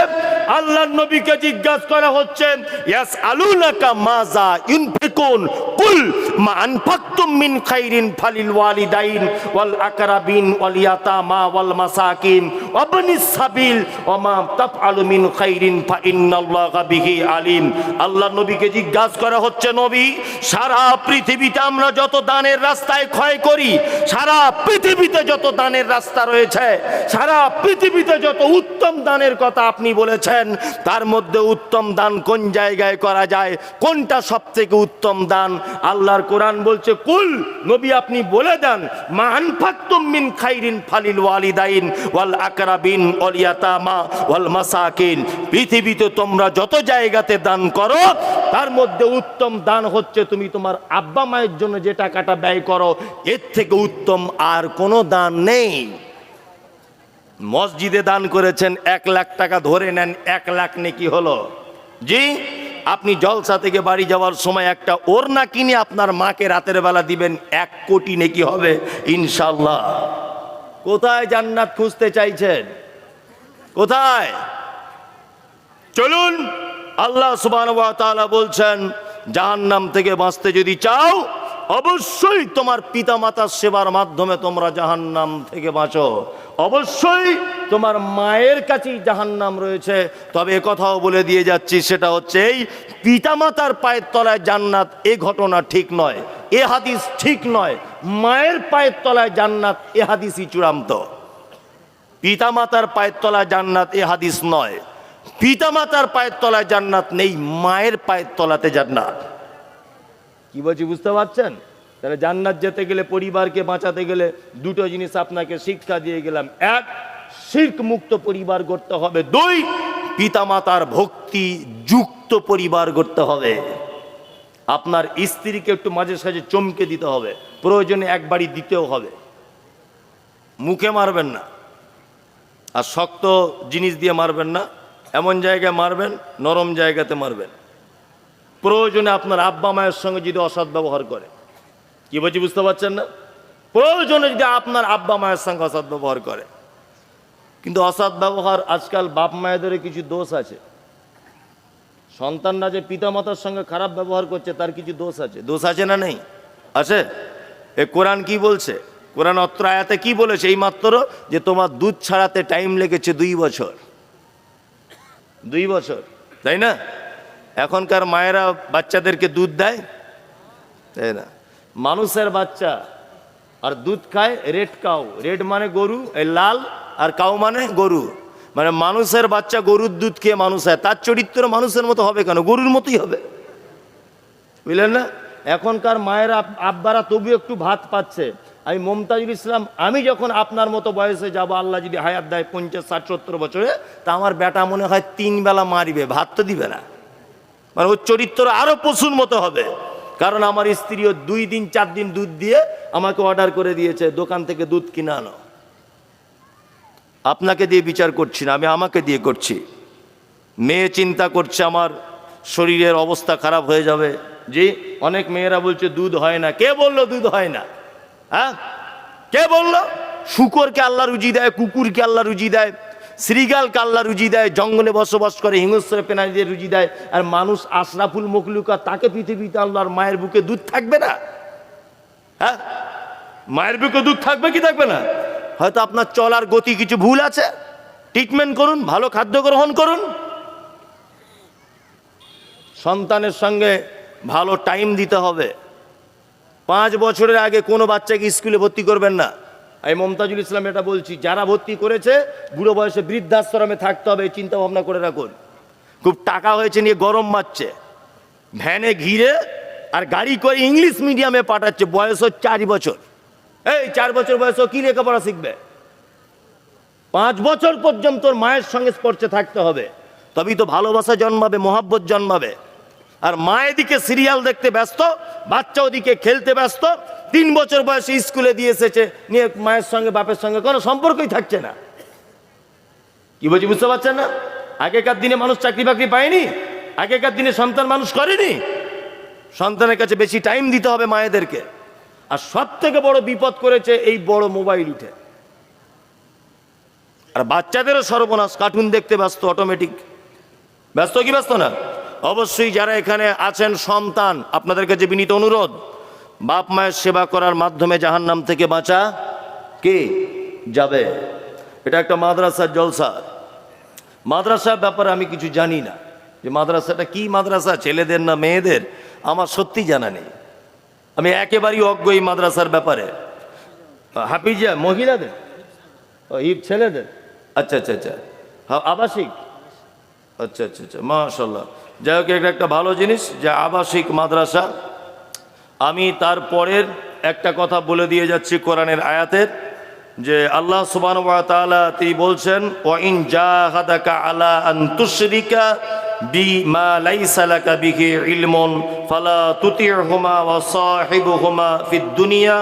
আল্লাহর নবীকে জিজ্ঞাসা করা হচ্ছে, ইয়াসআলুনাকা মাযা ইউনফিকুন কুল মা আনফাকতুম মিন খাইরিন ফালিল ওয়ালিদাইন ওয়াল আকরাবিন ওয়াল ইয়াতামা ওয়াল মাসাকিন ওয়াবনিস সাবিল ওয়া মা তাফআলু মিন খাইরিন ফা ইন্নাল্লাহা বিহি আলিম। আল্লাহর নবীকে জিজ্ঞাসা করা হচ্ছে, নবী, সারা পৃথিবীতে আমরা যত দানের রাস্তায় ক্ষয় করি, সারা পৃথিবীতে যত দানের রাস্তা রয়েছে, সারা পৃথিবীতে যত উত্তম দানের কথা আপনি বলেছেন, তার মধ্যে উত্তম দান কোন জায়গায় করা যায়, কোনটা সবথেকে উত্তম দান? আল্লাহর কোরআন বলছে, কুল, নবী আপনি বলে দেন, মা আনফাকতুম মিন খাইরিন ফালিল ওয়ালিদাইন ওয়াল আকরাবিন ওয়াল ইয়াতামা ওয়াল মাসাকিন। পৃথিবীতে তোমরা যত জায়গাতে দান করো, তার মধ্যে উত্তম দান হচ্ছে তুমি তোমার আব্বা মায়ের জন্য যে টাকাটা ব্যয় করো, এর থেকে উত্তম আর কোনো দান নেই। মসজিদে দান করেছেন 1 লাখ টাকা, ধরে নেন 1 লাখ নেকি হলো। জি, আপনি জলসা থেকে বাড়ি যাওয়ার সময় একটা ওড়না কিনে আপনার মাকে রাতের বেলা দিবেন, 1 কোটি নেকি হবে ইনশাআল্লাহ। কোথায় জান্নাত খুঁজতে চাইছেন? কোথায়? চলুন, আল্লাহ সুবহানাহু ওয়া তাআলা বলছেন, জাহান্নাম থেকে বাঁচতে যদি চাও, অবশ্যই তোমার পিতামাতার সেবার মাধ্যমে তোমরা জাহান্নাম থেকে বাঁচো। অবশ্যই তোমার মায়ের কাছেই জাহান্নাম রয়েছে। তবে কথাও বলে দিয়ে যাচ্ছি, সেটা হচ্ছে এই পিতামাতার পায়ের তলায় জান্নাত, এ ঘটনা ঠিক নয়, এ হাদিস ঠিক নয়। মায়ের পায়ের তলায় জান্নাত, এ হাদিসই চূড়ান্ত। পিতামাতার পায়ের তলায় জান্নাত, এ হাদিস নয়। পিতামাতার পায়ের তলায় জান্নাত নেই, মায়ের পায়ের তলাতে জান্নাত। কি বলছি বুঝতে পারছেন? তাহলে জান্নাত যেতে গেলে, পরিবারকে বাঁচাতে গেলে 2টো জিনিস আপনাকে শিক্ষা দিয়ে গেলাম। 1, শিরক মুক্ত পরিবার গড়তে হবে। 2, পিতামাতার ভক্তি যুক্ত পরিবার গড়তে হবে। আপনার স্ত্রীকে একটু মাঝে সাঝে চমকে দিতে হবে, প্রয়োজনে একবারই দিতেও হবে। মুখে মারবেন না, আর শক্ত জিনিস দিয়ে মারবেন না, এমন জায়গায় মারবেন, নরম জায়গাতে মারবেন। প্রয়োজনে আপনার আব্বা মায়ের সঙ্গে যদি অসৎ ব্যবহার করে, কি বলছি বুঝতে পারছেন না? প্রয়োজনে যদি আপনার আব্বা মায়ের সঙ্গে অসৎ ব্যবহার করে। কিন্তু অসৎ ব্যবহার, আজকাল বাপ মায়েদের কিছু দোষ আছে। সন্তানরা যে পিতামাতার সঙ্গে খারাপ ব্যবহার করছে তার কিছু দোষ আছে, দোষ আছে না নেই? আছে। এ কোরআন কি বলছে? কোরআন অত্র আয়াতে কি বলেছে? এই মাত্র যে তোমার দুধ ছাড়াতে টাইম লেগেছে 2 বছর, 2 বছর, তাই না? এখনকার মায়েরা বাচ্চাদেরকে দুধ দেয়, তাই না? মানুষের বাচ্চা আর দুধ খায় রেড কাউ, রেড মানে গরু, এই লাল, আর কাউ মানে গরু, মানে মানুষের বাচ্চা গরুর দুধ খেয়ে মানুষ হয়। তার চরিত্র মানুষের মতো হবে কেন? গরুর মতোই হবে, বুঝলেন না? এখনকার মায়েরা আব্বারা তবু একটু ভাত পাচ্ছে। আমি মমতাজুল ইসলাম, আমি যখন আপনার মতো বয়সে যাব, আল্লাহ যদি হায়াত দেয় 50, 60, 70 বছরে, তা আমার বেটা মনে হয় 3 বেলা মারিবে, ভাত তো দিবে না। মানে ওর চরিত্র আরো পশুর মতো হবে। কারণ আমার স্ত্রীও 2 দিন 4 দিন দুধ দিয়ে আমাকে অর্ডার করে দিয়েছে দোকান থেকে দুধ কিনে আনো। আপনাকে দিয়ে বিচার করছি না, আমি আমাকে দিয়ে করছি। মেয়ে চিন্তা করছে আমার শরীরের অবস্থা খারাপ হয়ে যাবে। জি, অনেক মেয়েরা বলছে দুধ হয় না। কে বললো দুধ হয় না? হ্যাঁ, কে বললো? শুকরকে আল্লাহ রুজি দেয়, কুকুরকে আল্লাহ রুজি দেয়, শ্রীগালকে আল্লাহ রুজি দেয়, জঙ্গলে বসবাস করে হিংস্র প্রাণীদের রুজি দেয়। আর মানুষ আশরাফুল মখলুকা, তাকে পৃথিবীতে আল্লাহর মায়ের বুকে দুধ থাকবে না? হ্যাঁ, মায়ের বুকে দুধ থাকবে কি থাকবে না? হয়তো আপনার চলার গতি কিছু ভুল আছে, ট্রিটমেন্ট করুন, ভালো খাদ্য গ্রহণ করুন, সন্তানের সঙ্গে ভালো টাইম দিতে হবে। 5 বছরের আগে কোনো বাচ্চাকে স্কুলে ভর্তি করবেন না। আমি মমতাজুল ইসলাম এটা বলছি, যারা ভর্তি করেছে বুড়ো বয়সে বৃদ্ধাশ্রমে থাকতে হবে, চিন্তা ভাবনা করে রাখুন। খুব টাকা হয়েছে নিয়ে গরম মারছে, ভ্যানে ঘিরে আর গাড়ি করে ইংলিশ মিডিয়ামে পাঠাচ্ছে, বয়স 4 বছর। এই 4 বছর বয়সে কি লেখাপড়া শিখবে? 5 বছর পর্যন্ত মায়ের সঙ্গে স্পর্শে থাকতে হবে, তবেই তো ভালোবাসা জন্মাবে, মহাব্বত জন্মাবে। আর মা এদিকে সিরিয়াল দেখতে ব্যস্ত, বাচ্চা ওদিকে খেলতে ব্যস্ত। 3 বছর বয়সে স্কুলে দিয়ে এসেছে, নিয়ে মায়ের সঙ্গে বাপের সঙ্গে কোনো সম্পর্কই থাকছে না। কি বলছি বুঝতে পারছেন না? আগেকার দিনে মানুষ চাকরি বাকরি পায়নি, আগেকার দিনে সন্তান মানুষ করেনি। সন্তানের কাছে বেশি টাইম দিতে হবে মায়েদেরকে। আর সব থেকে বড় বিপদ করেছে এই বড় মোবাইল উঠে। আর বাচ্চাদেরও সর্বনাশ, কার্টুন দেখতে ব্যস্ত, অটোমেটিক ব্যস্ত। কি ব্যস্ত না? অবশ্যই যারা এখানে আছেন সন্তান, আপনাদের কাছে বিনীত অনুরোধ, বাপ মায়ের সেবা করার মাধ্যমে জাহান্নাম থেকে বাঁচা কে যাবে। এটা একটা মাদ্রাসার জলসা। মাদ্রাসার ব্যাপারে আমি কিছু জানি না, যে মাদ্রাসাটা কি মাদ্রাসা, ছেলেদের না মেয়েদের, আমার সত্যি জানা নেই। আমি একেবারেই অজ্ঞ এই মাদ্রাসার ব্যাপারে। হাফিজা মহিলাদের, হিপ ছেলেদের? আচ্ছা আচ্ছা আচ্ছা, আবাসিক, আচ্ছা আচ্ছা আচ্ছা, মাশাল্লাহ। যাই হোক, এটা একটা ভালো জিনিস যে আবাসিক মাদ্রাসা। আমি তারপরের একটা কথা বলে দিয়ে যাচ্ছি কোরআনের আয়াতের, যে আল্লাহ সুবহানাহু ওয়া তাআলা তিনি বলছেন, ওয়া ইন জাহাদাকা আলা আন তুশরিকা বিমা লাইসা লাকা বিহি ইলমুন ফালা তুতি'হুমা ওয়া সাহিবুহুমা ফিদ দুনিয়া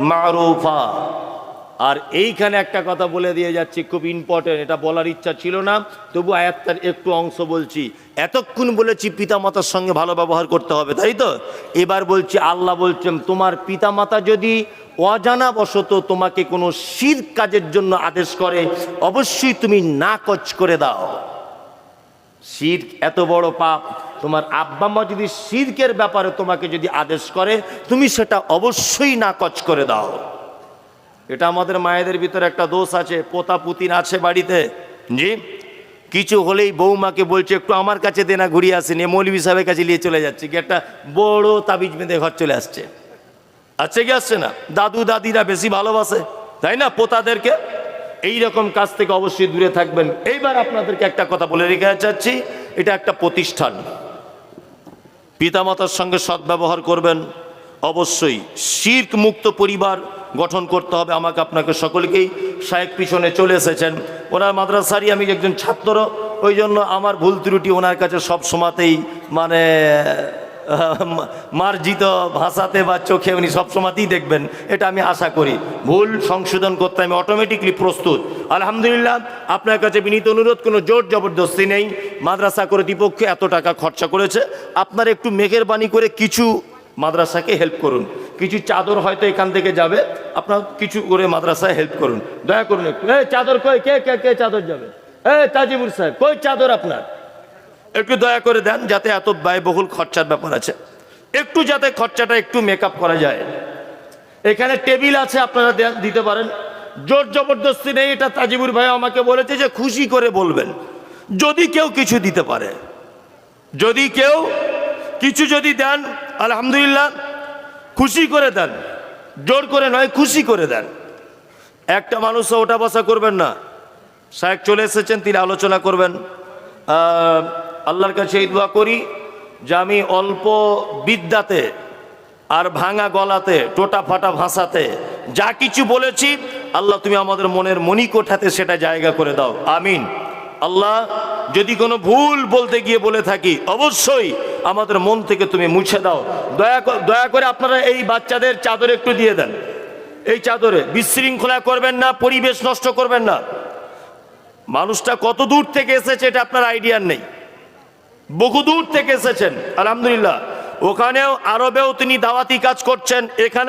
মা'রুফা। আর এইখানে একটা কথা বলে দিয়ে যাচ্ছি, খুব ইম্পর্টেন্ট, এটা বলার ইচ্ছা ছিল না, তবু আয়াতটার একটু অংশ বলছি। এতক্ষণ বলেছি পিতামাতার সঙ্গে ভালো ব্যবহার করতে হবে, তাই তো? এবার বলছি, আল্লাহ বলছেন তোমার পিতামাতা যদি অজানা বশত তোমাকে কোনো শিরক কাজের জন্য আদেশ করে, অবশ্যই তুমি নাকচ করে দাও। শিরক এত বড় পাপ, তোমার আব্বা মা যদি শিরকের ব্যাপারে তোমাকে যদি আদেশ করে, তুমি সেটা অবশ্যই নাকচ করে দাও। এটা আমাদের মায়েদের ভিতরে একটা দোষ আছে, পোতা পুতিন আছে বাড়িতে, জি, কিছু হলেই বৌমাকে বলছে একটু আমার কাছে দেনা ঘুরিয়ে আসেনি, মৌলভী সাহেবের কাছে নিয়ে চলে যাচ্ছে, কি একটা বড় তাবিজ বেঁধে ঘর চলে আসছে। আচ্ছা কি আসছে না? দাদু দাদিরা বেশি ভালোবাসে, তাই না, পোতাদেরকে। এই রকম কাজ থেকে অবশ্যই দূরে থাকবেন। এইবার আপনাদেরকে একটা কথা বলে রেখে যাচ্ছি, এটা একটা প্রতিষ্ঠান, পিতামাতার সঙ্গে সদ্ব্যবহার করবেন অবশ্যই। শিরক মুক্ত পরিবার গঠন করতে হবে আমাকে আপনাকে সকলকেই। শায়েখ পিছনে চলে এসেছেন, ওনার মাদ্রাসারই আমি একজন ছাত্র, ওই জন্য আমার ভুল ত্রুটি ওনার কাছে সব সময়তেই মানে মার্জিত ভাষাতে বা চোখে উনি সবসময়তেই দেখবেন, এটা আমি আশা করি। ভুল সংশোধন করতে আমি অটোমেটিকলি প্রস্তুত। আলহামদুলিল্লাহ, আপনার কাছে বিনীত অনুরোধ, কোনো জোর জবরদস্তি নেই। মাদ্রাসা কর্তৃপক্ষ এত টাকা খরচা করেছে, আপনারা একটু মেহেরবানি করে কিছু মাদ্রাসাকে হেল্প করুন। কিছু চাদর হয়তো এখান থেকে যাবে, আপনার কিছু করে মাদ্রাসায় হেল্প করুন, দয়া করুন একটু। চাদর কই? কে কে কে চাদর যাবে? তাজিবুর সাহেব, কই চাদর আপনার? একটু দয়া করে দেন, যাতে এত ব্যয়বহুল খরচার ব্যাপার আছে, একটু যাতে খরচাটা একটু মেকআপ করা যায়। এখানে টেবিল আছে, আপনারা দিতে পারেন, জোর জবরদস্তি নেই। এটা তাজিবুর ভাই আমাকে বলেছে যে খুশি করে বলবেন যদি কেউ কিছু দিতে পারে, যদি কেউ কিছু যদি দেন আলহামদুলিল্লাহ, খুশি করে দেন, জোর করে নয়, খুশি করে দেন। একটা মানুষও ওটা বসা করবেন না। সাহেব চলে এসেছেন, তিনি আলোচনা করবেন। আল্লাহর কাছে এই দোয়া করি যে আমি অল্প বিদ্যাতে আর ভাঙা গলাতে টোটা ফাটা ভাষাতে যা কিছু বলেছি, আল্লাহ তুমি আমাদের মনের মণিকোঠাতে সেটা জায়গা করে দাও, আমিন। আল্লাহ যদি কোনো ভুল বলতে গিয়ে বলে থাকি, অবশ্যই আমাদের মন থেকে তুমি মুছে দাও। দয়া করে আপনারা এই বাচ্চাদের চাদর একটু দিয়ে দেন। এই চাদরে বিশৃঙ্খলা করবেন না, পরিবেশ নষ্ট করবেন না। মানুষটা কত দূর থেকে এসেছে এটা আপনার আইডিয়া নেই, বহু দূর থেকে এসেছেন আলহামদুলিল্লাহ। ওখানেও আরবেও তিনি দাওয়াতি কাজ করছেন, এখানে